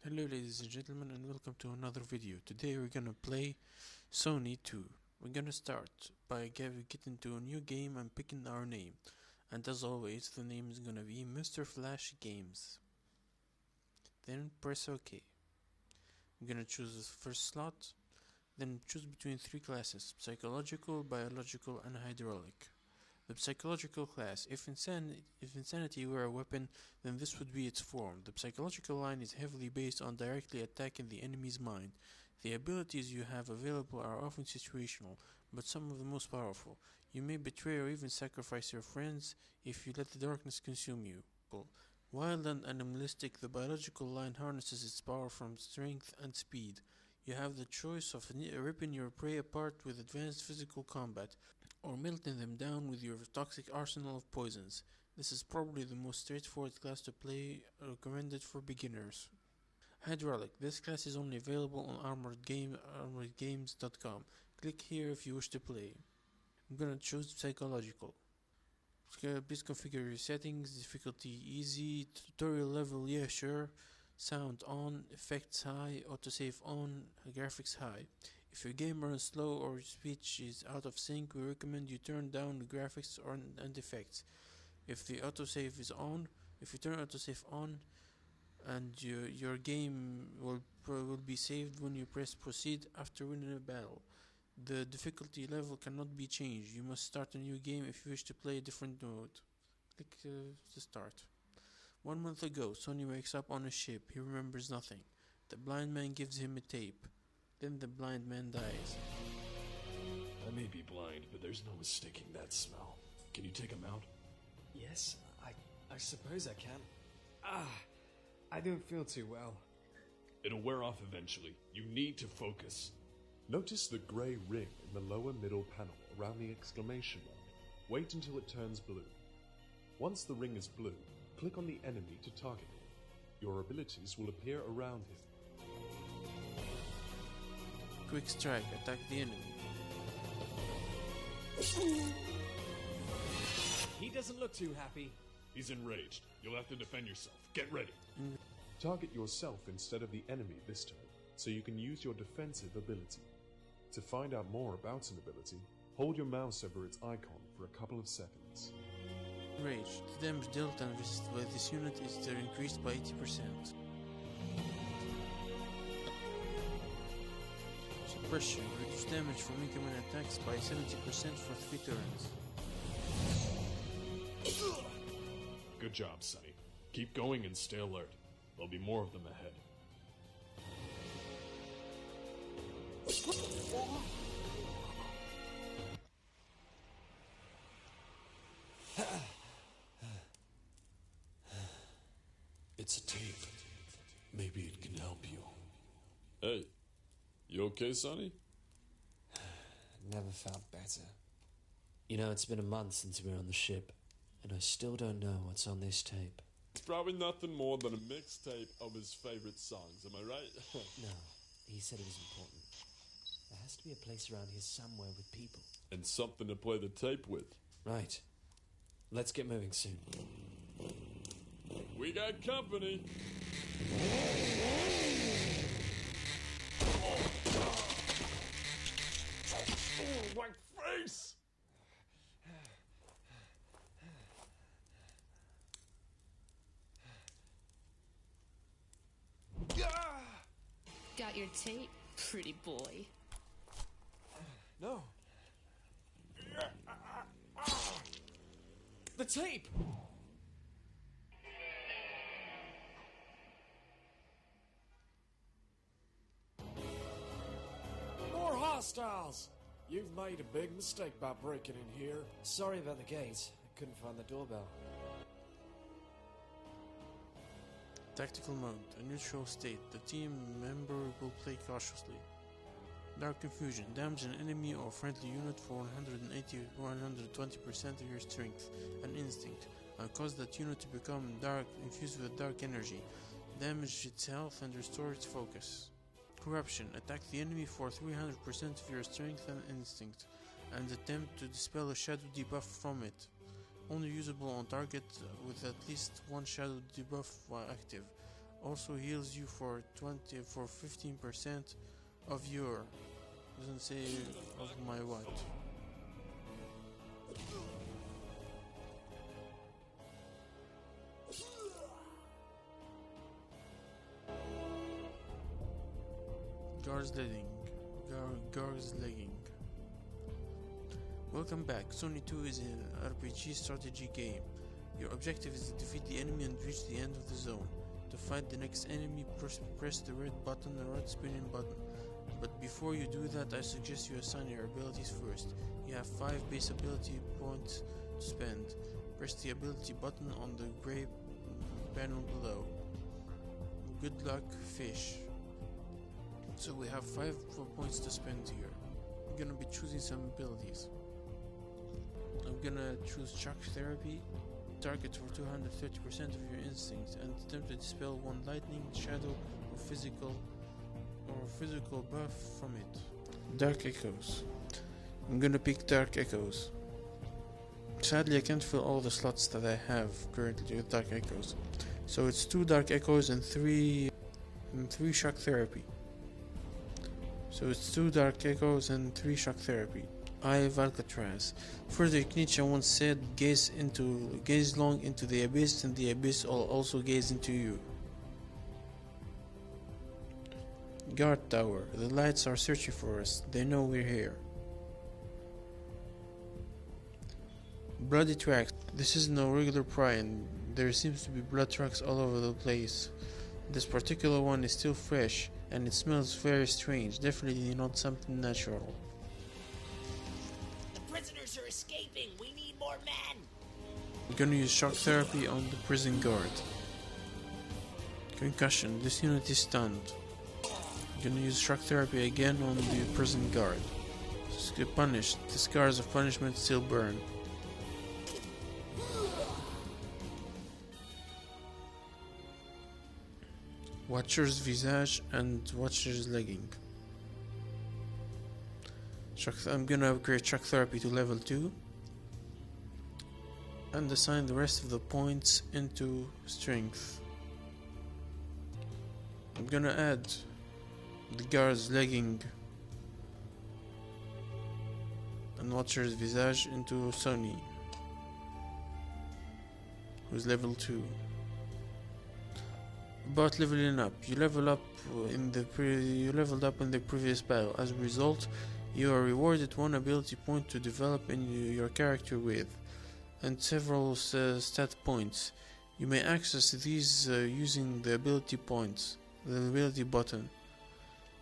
Hello ladies and gentlemen, and welcome to another video. Today we're gonna play Sonny 2. We're gonna start by getting to a new game and picking our name. And as always, the name is gonna be Mr. Flash Games. Then press OK. I'm gonna choose the first slot. Then choose between three classes: psychological, biological, and hydraulic. The psychological class. If insanity were a weapon, then this would be its form. The psychological line is heavily based on directly attacking the enemy's mind. The abilities you have available are often situational, but some of the most powerful. You may betray or even sacrifice your friends if you let the darkness consume you. Wild and animalistic, the biological line harnesses its power from strength and speed. You have the choice of ripping your prey apart with advanced physical combat, or melting them down with your toxic arsenal of poisons. This is probably the most straightforward class to play, recommended for beginners. Hydraulic. This class is only available on armoredgames.com. Click here if you wish to play. I'm gonna choose psychological. Please configure your settings. Difficulty easy. Tutorial level, yeah sure. Sound on, effects high, autosave on, graphics high. If your game runs slow or your speech is out of sync, we recommend you turn down the graphics and effects. If the autosave is on, if you turn autosave on, and your game will be saved when you press proceed after winning a battle. The difficulty level cannot be changed. You must start a new game if you wish to play a different mode. Click to start. 1 month ago, Sonny wakes up on a ship. He remembers nothing. The blind man gives him a tape. Then the blind man dies. I may be blind, but there's no mistaking that smell. Can you take him out? Yes, I suppose I can. I don't feel too well. It'll wear off eventually. You need to focus. Notice the grey ring in the lower middle panel around the exclamation mark. Wait until it turns blue. Once the ring is blue, click on the enemy to target him. Your abilities will appear around him. Quick strike. Attack the enemy. He doesn't look too happy. He's enraged. You'll have to defend yourself. Get ready. Target yourself instead of the enemy this time, so you can use your defensive ability. To find out more about an ability, hold your mouse over its icon for a couple of seconds. Rage. The damage dealt and resisted by this unit is increased by 80%. Suppression. Reduce damage from incoming attacks by 70% for 3 turns. Good job, Sonny. Keep going and stay alert. There'll be more of them ahead. It's a tape. Maybe it can help you. Hey, you okay, Sonny? Never felt better. You know, it's been a month since we were on the ship, and I still don't know what's on this tape. It's probably nothing more than a mixtape of his favorite songs, am I right? No, he said it was important. There has to be a place around here somewhere with people. And something to play the tape with. Right. Let's get moving soon. We got company. Oh, my face! Got your tape, pretty boy. No. The tape! More hostiles! You've made a big mistake by breaking in here. Sorry about the gate. I couldn't find the doorbell. Tactical mode. A neutral state. The team member will play cautiously. Dark Confusion. Damage an enemy or friendly unit for 120% of your strength and instinct, and cause that unit to become dark, infused with dark energy. Damage its health and restore its focus. Corruption. Attack the enemy for 300% of your strength and instinct, and attempt to dispel a shadow debuff from it. Only usable on target with at least one shadow debuff while active. Also heals you for 15% of your, doesn't say of my what. Guards legging. Guards legging. Welcome back. Sonny 2 is an RPG strategy game. Your objective is to defeat the enemy and reach the end of the zone. To fight the next enemy, press the red button, the red spinning button. But before you do that, I suggest you assign your abilities first. You have 5 base ability points to spend. Press the ability button on the gray panel below. Good luck, fish. So we have 5 points to spend here. I'm gonna be choosing some abilities. I'm gonna choose shock therapy. Target for 230% of your instincts and attempt to dispel one lightning, shadow, or physical buff from it. Dark Echoes. I'm gonna pick Dark Echoes. Sadly, I can't fill all the slots that I have currently with Dark Echoes. So it's 2 Dark Echoes and 3 shock therapy. So it's 2 Dark Echoes and 3 shock therapy. Eye of Alcatraz. Friedrich Nietzsche once said, gaze long into the abyss, and the abyss will also gaze into you. Guard Tower. The lights are searching for us. They know we're here. Bloody tracks. This is no regular pride, and there seems to be blood tracks all over the place. This particular one is still fresh, and it smells very strange. Definitely not something natural. The prisoners are escaping. We need more men. I'm gonna use shock therapy on the prison guard. Concussion. This unit is stunned. I'm gonna use shock therapy again on the prison guard. Punished. The scars of punishment still burn. Watcher's Visage and Watcher's Legging. I'm gonna upgrade shock therapy to level 2 and assign the rest of the points into strength. I'm gonna add the guard's legging and Watcher's Visage into Sonny, who's level 2. About leveling up, you leveled up in the previous battle. As a result, you are rewarded 1 ability point to develop your character with, and several stat points. You may access these using the ability points, the ability button.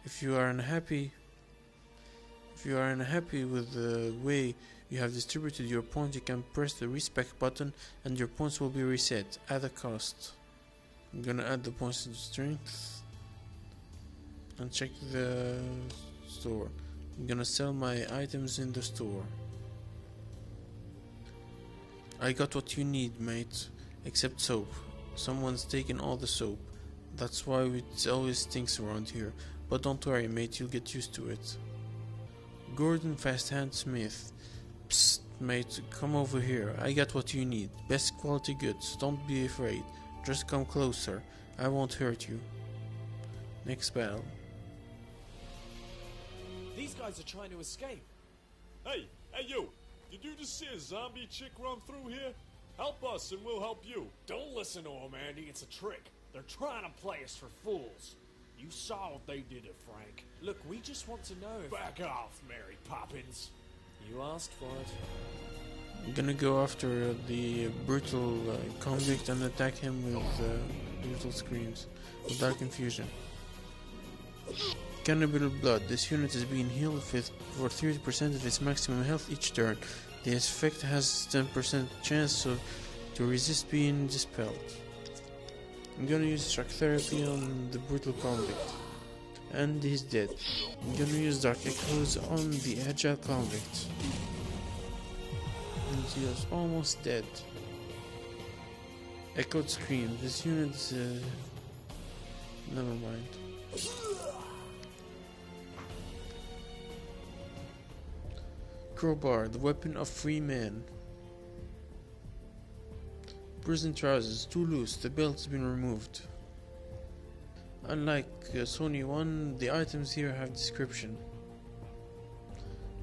If you are unhappy with the way you have distributed your points, you can press the respec button and your points will be reset at a cost. I'm gonna add the points to strength and check the store. I'm gonna sell my items in the store. I got what you need, mate, except soap. Someone's taken all the soap. That's why it always stinks around here. But don't worry, mate, you'll get used to it. Gordon Fasthand Smith. Psst, mate, come over here. I got what you need. Best quality goods. Don't be afraid. Just come closer. I won't hurt you. Next battle. These guys are trying to escape. Hey you! Did you just see a zombie chick run through here? Help us and we'll help you. Don't listen to them, Andy. It's a trick. They're trying to play us for fools. You saw what they did to Frank. Look, we just want to know if... Back off, Mary Poppins. You asked for it. I'm gonna go after the brutal convict and attack him with brutal screams with Dark Infusion. Cannibal Blood. This unit is being healed for 30% of its maximum health each turn. The effect has 10% chance to resist being dispelled. I'm gonna use shock therapy on the brutal convict. And he's dead. I'm gonna use Dark Echoes on the agile convict. And he is almost dead. Echoed Scream. This unit is... never mind. Crowbar, the weapon of free men. Prison trousers, too loose, the belt has been removed. Unlike Sony 1, the items here have description.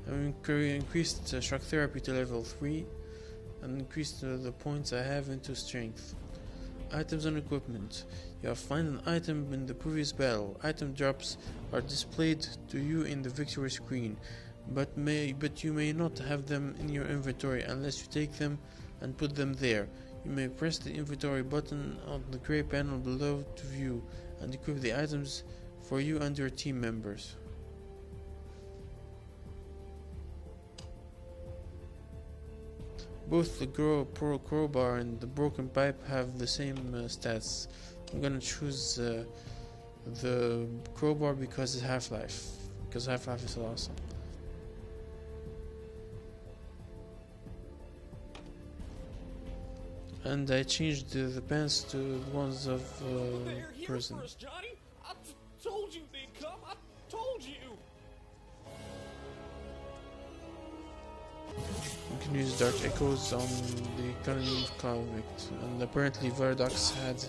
I've increased shock therapy to level 3 and increased the points I have into strength. Items and equipment. You have found an item in the previous battle. Item drops are displayed to you in the victory screen, but you may not have them in your inventory unless you take them and put them there. You may press the inventory button on the grey panel below to view and equip the items for you and your team members. Both the crowbar and the broken pipe have the same stats. I'm gonna choose the crowbar because it's Half-Life. Because Half-Life is awesome. And I changed the pants to the ones of They're here prison. first, Johnny. I told you they'd come. I told you. You can use Dark Echoes on the Economy convict, and apparently Verdox had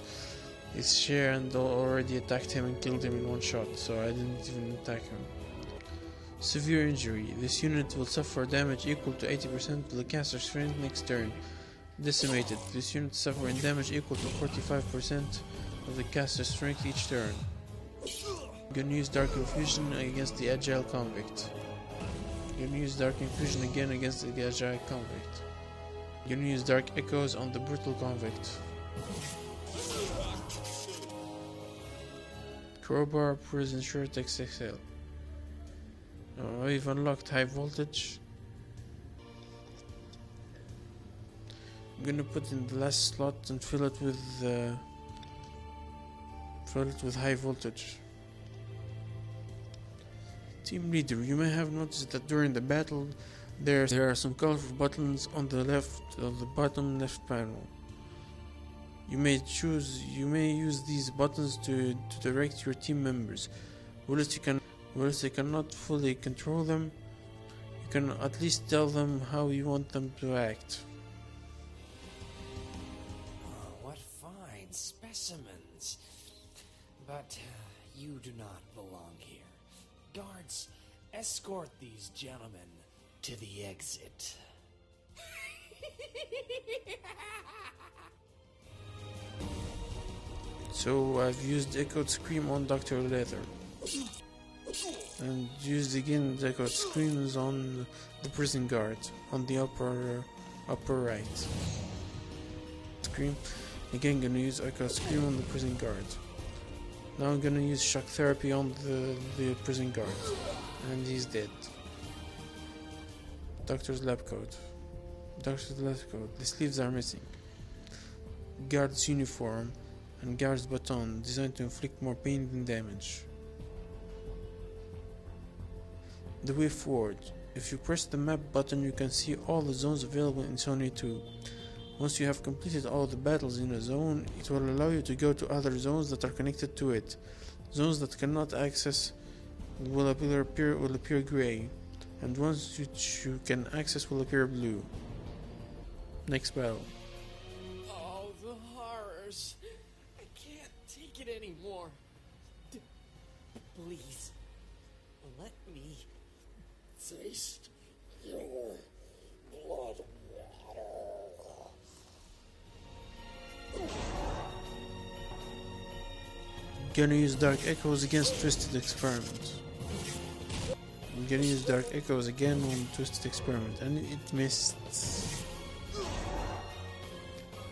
his share and already attacked him and killed him in one shot, so I didn't even attack him. Severe injury. This unit will suffer damage equal to 80% of the caster's strength next turn. Decimated. This unit suffering damage equal to 45% of the caster's strength each turn. I'm gonna use Dark Infusion against the Agile Convict. I'm gonna use Dark Infusion again against the Agile Convict. I'm gonna use Dark Echoes on the Brutal Convict. Crowbar, Prison Shirt XXL. I've unlocked High Voltage. I'm gonna put in the last slot and fill it with High Voltage. Team Leader. You may have noticed that during the battle there are some colorful buttons on the left of the bottom left panel. You may use these buttons to direct your team members. Whilst you cannot fully control them, you can at least tell them how you want them to act. Oh, what fine specimens. But you do not belong here. Guards, escort these gentlemen to the exit. So I've used Echoed Scream on Dr. Leather. And used again the Echoed Screams on the prison guard on the upper right. Scream. Again gonna use Echoed Scream on the prison guard. Now I'm gonna use Shock Therapy on the prison guard. And he's dead. Doctor's Lab Coat. Doctor's Lab Coat. The sleeves are missing. Guard's uniform and guard's baton designed to inflict more pain than damage. The way forward. If you press the map button you can see all the zones available in Sonny 2. Once you have completed all the battles in a zone, it will allow you to go to other zones that are connected to it. Zones that cannot access will appear grey, and ones which you can access will appear blue. Next battle. Oh, the horrors. I can't take it anymore. Please, let me taste your blood water. Gonna use Dark Echoes against Twisted Experiment. I'm gonna use Dark Echoes again on Twisted Experiment, and it missed.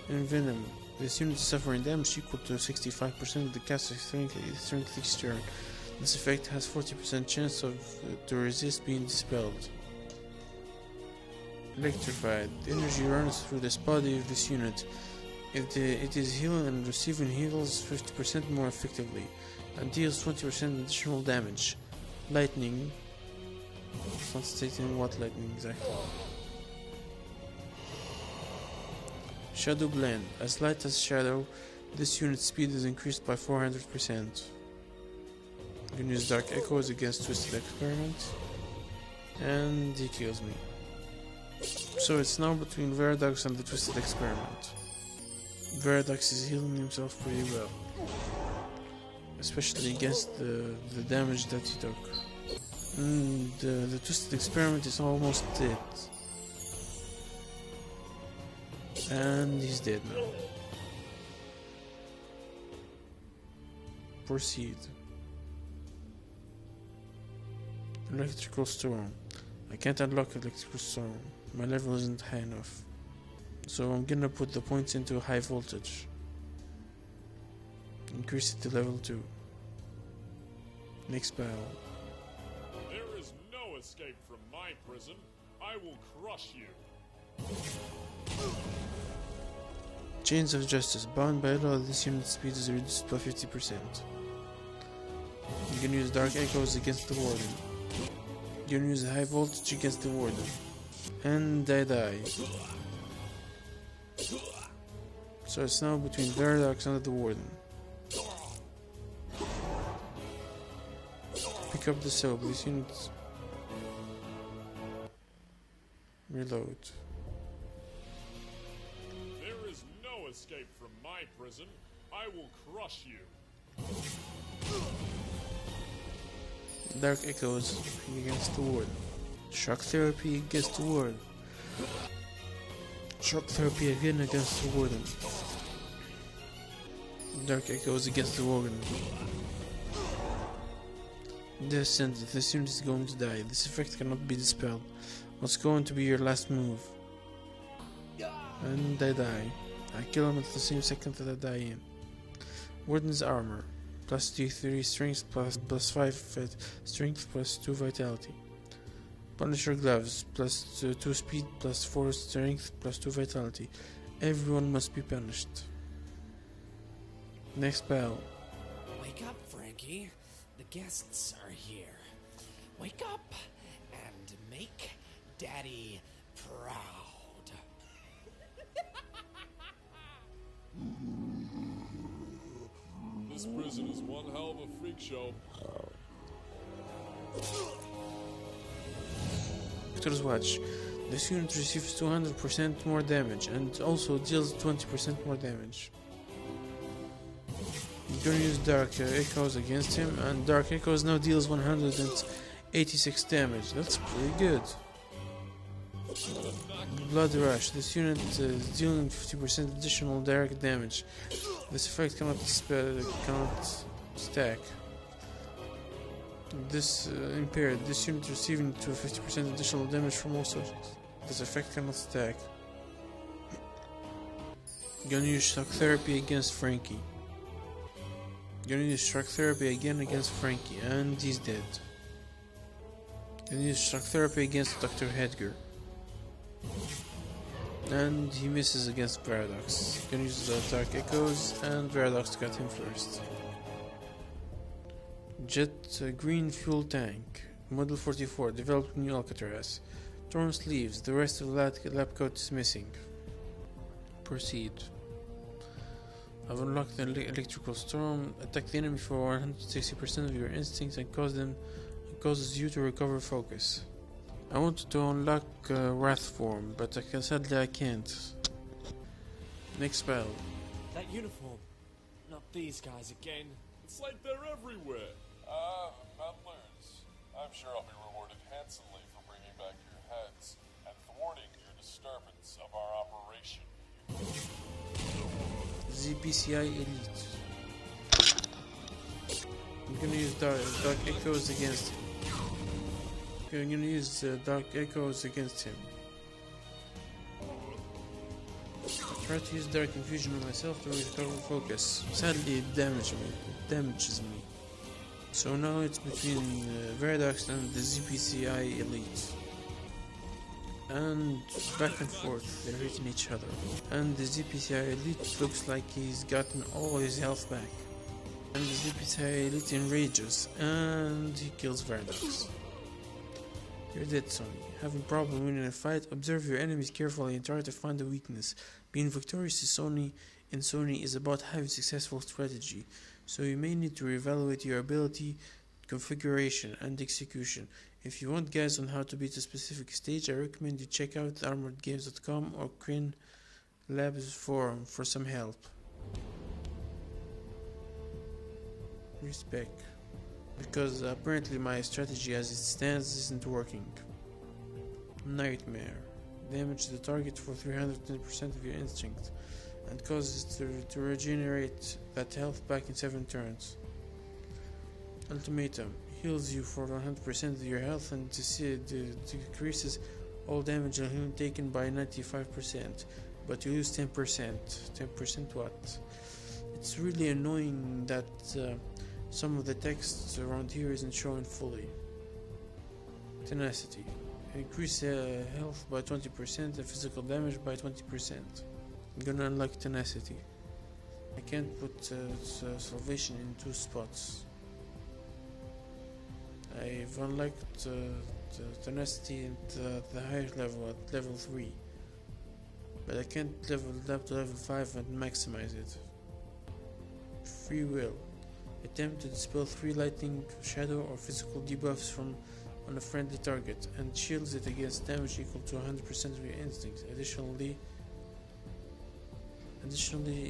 Envenom. This unit is suffering damage equal to 65% of the caster's strength each turn. This effect has 40% chance to resist being dispelled. Electrified. Energy runs through the body of this unit. It is healing and receiving heals 50% more effectively and deals 20% additional damage. Lightning. It's not stating what lightning exactly. Shadow Blend. As light as shadow, this unit's speed is increased by 400%. You can use Dark Echoes against Twisted Experiment, and he kills me. So it's now between Verdox and the Twisted Experiment. Verdox is healing himself pretty well. especially against the damage that he took. And the Twisted Experiment is almost dead. And he's dead now. Proceed. Electrical Storm. I can't unlock Electrical Storm. My level isn't high enough. So I'm gonna put the points into high voltage. Increase it to level 2. Next battle. There is no escape from my prison. I will crush you. Chains of Justice. Bound by law, this unit's speed is reduced by 50%. You can use Dark Echoes against the Warden. You can use High Voltage against the Warden. And I die. So it's now between Veradox and the Warden. Pick up the soap. This unit. Reload. There is no escape from my prison. I will crush you. Dark Echoes against the Warden. Shock Therapy against the Warden. Shock Therapy again against the Warden. Dark Echoes against the Warden. This unit is going to die. This effect cannot be dispelled. What's going to be your last move? And I die. I kill him at the same second that I die in. Warden's Armor. Plus 3 strength, plus 5 strength, plus 2 vitality. Punisher Gloves. Plus 2 speed, plus 4 strength, plus 2 vitality. Everyone must be punished. Next battle. Wake up, Frankie. The guests are here. Wake up and make Daddy proud. This prison is one hell of a freak show. Doctor's Watch. This unit receives 200% more damage and also deals 20% more damage. You're gonna use Dark Echoes against him, and Dark Echoes now deals 186 damage. That's pretty good. Blood Rush. This unit is dealing 50% additional direct damage. This effect cannot stack. This impaired. This unit receiving 50% additional damage from all sources. This effect cannot stack. Gonna use Shock Therapy against Frankie. Gonna use Shock Therapy again against Frankie, and he's dead. Gonna use Shock Therapy against Dr. Hedger. And he misses against Veradox. Gonna use the Dark Echoes, and Veradox got him first. Jet Green Fuel Tank. Model 44, developed in New Alcatraz. Torn sleeves, the rest of the lab coat is missing. Proceed. I've unlocked the Electrical Storm. Attack the enemy for 160% of your instincts and causes you to recover focus. I wanted to unlock Wrath Form, but sadly I can't. Next battle. That uniform. Not these guys again. It's like they're everywhere. Meddlers. I'm sure I'll be rewarded handsomely for bringing back your heads and thwarting your disturbance of our operation. ZPCI Elite. I'm gonna use Dark Echoes against him. I'm gonna use Dark Echoes against him. I try to use Dark Infusion on myself to recover focus. Sadly, it damages me. So now it's between Veradox and the ZPCI Elite. And back and forth, they're hitting each other. And the ZPCI Elite looks like he's gotten all his health back. And the ZPCI Elite enrages, and he kills Veradox. You're dead, Sonny. Having problem winning a fight? Observe your enemies carefully and try to find a weakness. Being victorious in Sonny is about having successful strategy, so you may need to reevaluate your ability, configuration, and execution. If you want guides on how to beat a specific stage, I recommend you check out armoredgames.com or Crane Labs forum for some help. Respect. Because apparently my strategy as it stands isn't working. Nightmare. Damage the target for 310% of your instinct and causes it to regenerate that health back in 7 turns. Ultimatum. Heals you for 100% of your health and decreases all damage and healing taken by 95%, but you lose 10%. 10% what? It's really annoying that some of the text around here isn't shown fully. Tenacity. Increase health by 20% and physical damage by 20%. I'm gonna unlock tenacity. I can't put salvation in 2 spots. I've unlocked tenacity at the higher level, at level 3. But I can't level it up to level 5 and maximize it. Free will. Attempt to dispel 3 lightning, shadow or physical debuffs from on a friendly target and shields it against damage equal to 100% of your instincts. Additionally,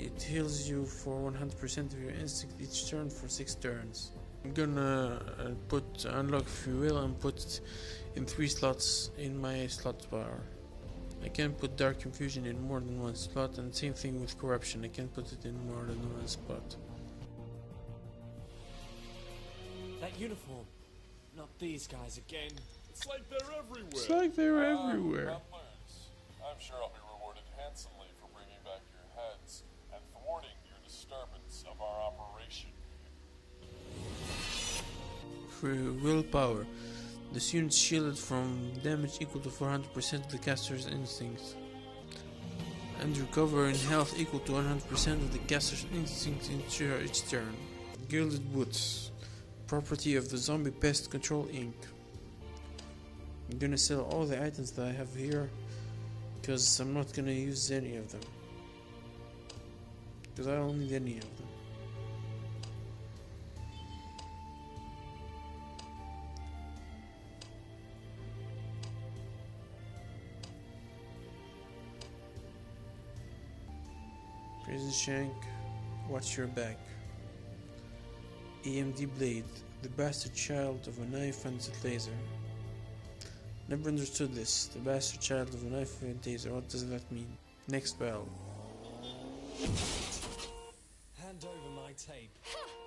it heals you for 100% of your instinct each turn for 6 turns. I'm gonna unlock free will and put it in 3 slots in my slot bar. I can't put dark confusion in more than 1 slot, and same thing with corruption. I can't put it in more than 1 spot. That uniform. Not these guys again. It's like they're everywhere. It's like they're everywhere. Ramblers. I'm sure I'll be rewarded handsomely for bringing back your heads and thwarting your disturbance of our operation. For willpower, this unit's shielded from damage equal to 400% of the caster's instincts, and recover in health equal to 100% of the caster's instincts each turn. Gilded Boots. Property of the Zombie Pest Control Inc. I'm gonna sell all the items that I have here because I'm not gonna use any of them, because I don't need any of them. Prison Shank, watch your back. AMD Blade, the bastard child of a knife and a laser. Never understood this. The bastard child of a knife and a laser. What does that mean? Next battle. Hand over my tape.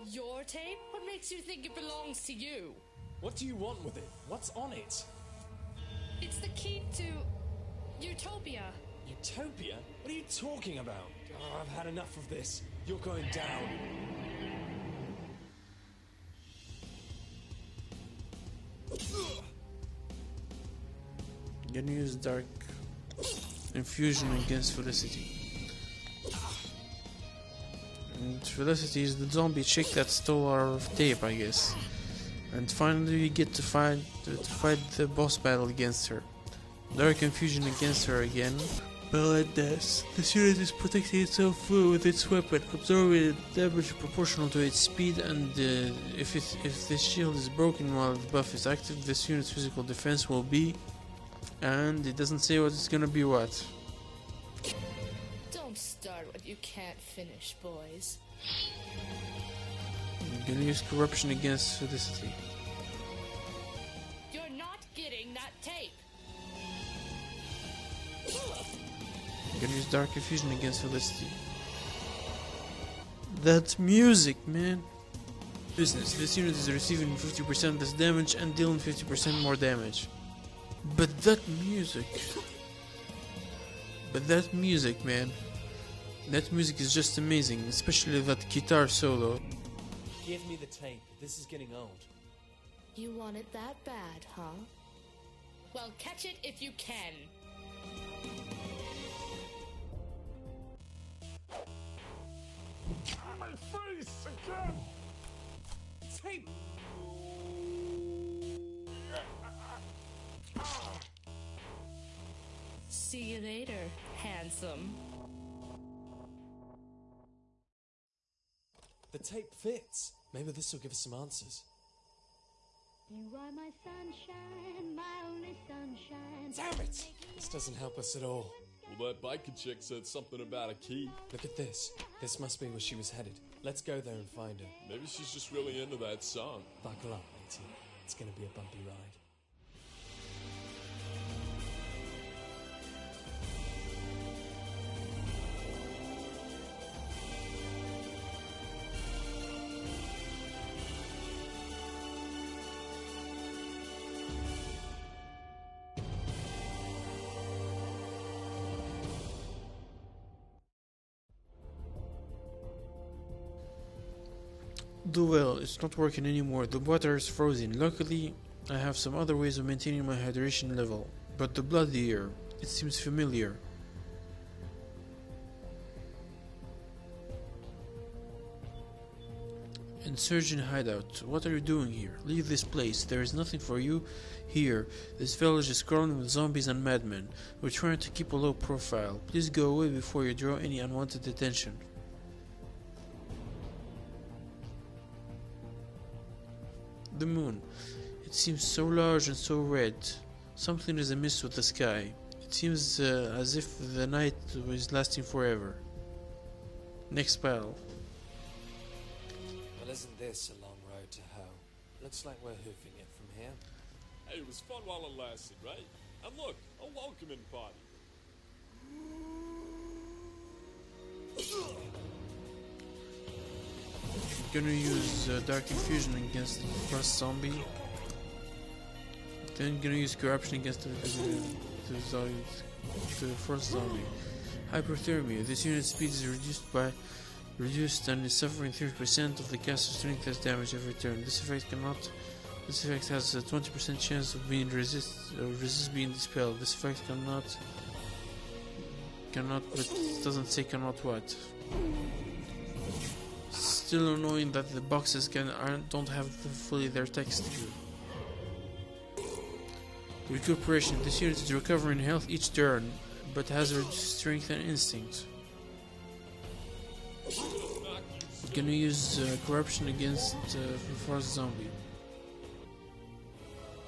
Your tape? What makes you think it belongs to you? What do you want with it? What's on it? It's the key to Utopia. Utopia? What are you talking about? Oh, I've had enough of this. You're going down. I'm gonna use Dark Infusion against Felicity. And Felicity is the zombie chick that stole our tape, I guess. And finally we get to fight the boss battle against her. Dark Infusion against her again. But this unit is protecting itself with its weapon, absorbing damage proportional to its speed, and if this shield is broken while the buff is active, this unit's physical defense will be, and it doesn't say what it's gonna be what. Don't start what you can't finish, boys. I'm gonna use Corruption against Felicity. You're not getting that tape. I'm gonna use Dark Infusion against Felicity. That's music, man. Business. This unit is receiving 50% less damage and dealing 50% more damage. But that music, man. That music is just amazing, especially that guitar solo. Give me the tape. This is getting old. You want it that bad, huh? Well, catch it if you can. My face again! Tape! See you later, handsome. The tape fits. Maybe this will give us some answers. You are my sunshine, my only sunshine. Damn it! This doesn't help us at all. Well, that biker chick said something about a key. Look at this. This must be where she was headed. Let's go there and find her. Maybe she's just really into that song. Buckle up, matey. It's gonna be a bumpy ride. Well, it's not working anymore. The water is frozen. Luckily, I have some other ways of maintaining my hydration level. But the blood here, it seems familiar. Insurgent hideout. What are you doing here? Leave this place. There is nothing for you here. This village is crawling with zombies and madmen. We're trying to keep a low profile. Please go away before you draw any unwanted attention. The moon. It seems so large and so red. Something is amiss with the sky. It seems as if the night was lasting forever. Next battle. Well, isn't this a long road to hell? Looks like we're hoofing it from here. Hey, it was fun while it lasted, right? And look, a welcoming party. Gonna use Dark Infusion against the first zombie. Then gonna use Corruption against the first zombie. Hyperthermia. This unit's speed is reduced and is suffering 30% of the caster's strength as damage every turn. This effect has a 20% chance of being resist being dispelled. This effect cannot, but it doesn't say cannot what. Still annoying that the boxes don't have fully their text here. Recuperation. This unit is recovering health each turn, but has reduced strength and instinct. Gonna use corruption against the first zombie.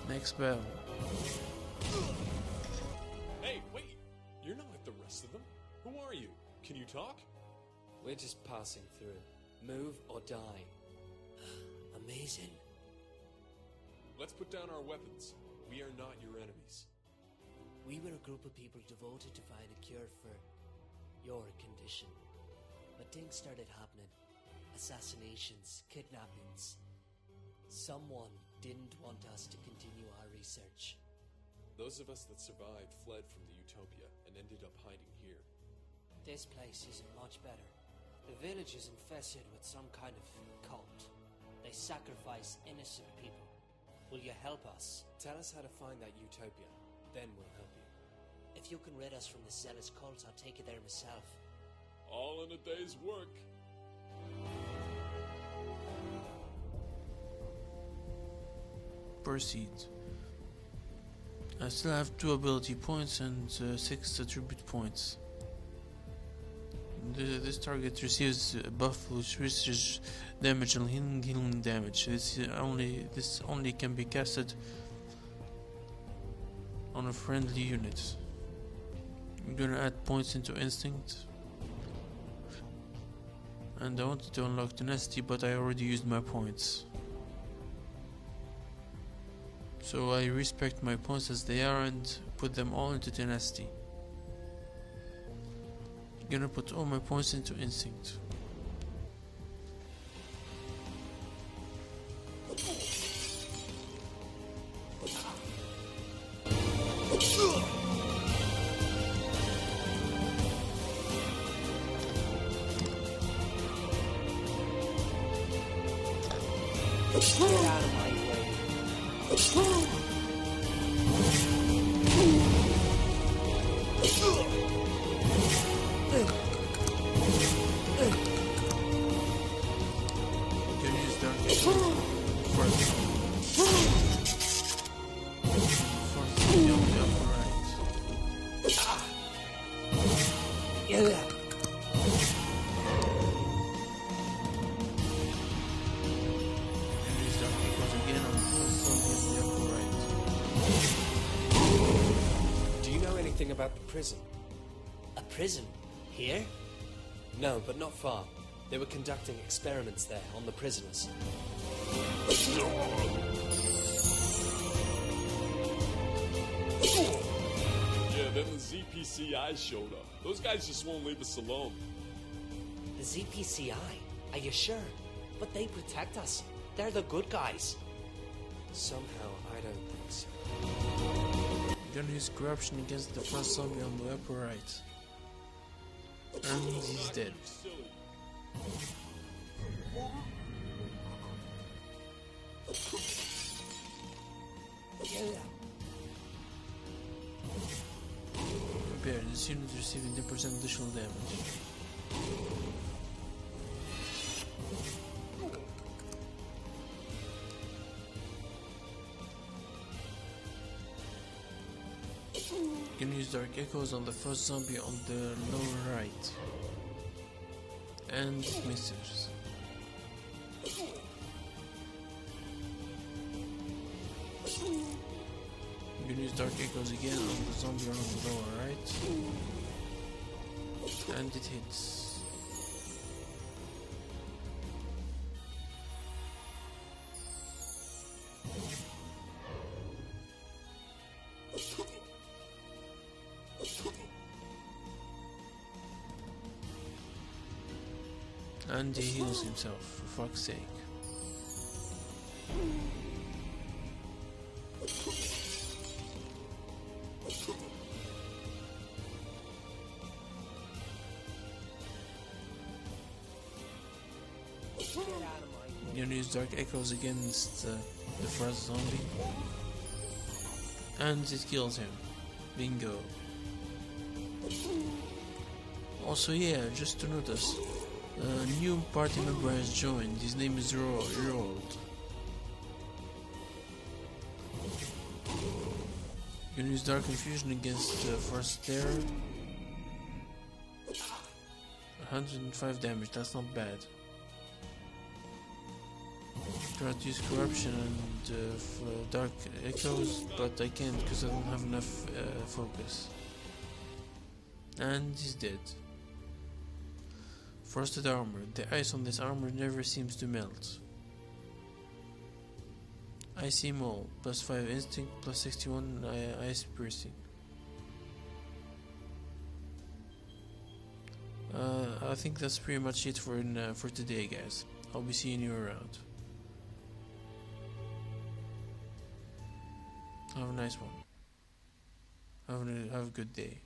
Next battle. Hey, wait! You're not like the rest of them. Who are you? Can you talk? We're just passing through. Move or die. Amazing. Let's put down our weapons. We are not your enemies. We were a group of people devoted to find a cure for your condition. But things started happening. Assassinations, kidnappings. Someone didn't want us to continue our research. Those of us that survived fled from the Utopia and ended up hiding here. This place isn't much better. The village is infested with some kind of cult. They sacrifice innocent people. Will you help us? Tell us how to find that utopia, then we'll help you. If you can rid us from the zealous cult, I'll take you there myself. All in a day's work. Proceed. I still have 2 ability points and 6 attribute points. This target receives a buff which restores damage and healing damage. This only can be casted on a friendly unit. I'm gonna add points into instinct, and I wanted to unlock tenacity, but I already used my points. So I respect my points as they are and put them all into tenacity. Gonna put all my points into instinct. Get out of my way. Gonna use dark first. First, on the upper right. Do you know anything about the prison? A prison? Here? No, but not far. They were conducting experiments there on the prisoners. Yeah, then the ZPCI showed up. Those guys just won't leave us alone. The ZPCI? Are you sure? But they protect us. They're the good guys. Somehow, I don't think so. Gonna use corruption against the first zombie on the upper right. And he's dead. Prepare, this unit is receiving 10% additional damage. You can use Dark Echoes on the first zombie on the lower right. And it misses. You can use Dark Echoes again on the zombie on the lower right. And it hits. And he heals himself, for fuck's sake. You're gonna use Dark Echoes against the first zombie. And it kills him. Bingo. Also, yeah, just to notice, a new party member has joined. His name is Roald. You can use Dark Infusion against the first terror. 105 damage, that's not bad. Try to use Corruption and Dark Echoes, but I can't because I don't have enough focus. And he's dead. Frosted armor. The ice on this armor never seems to melt. Icy Maul. Plus 5 instinct, plus 61 ice piercing. I think that's pretty much it for today, guys. I'll be seeing you around. Have a nice one. Have a good day.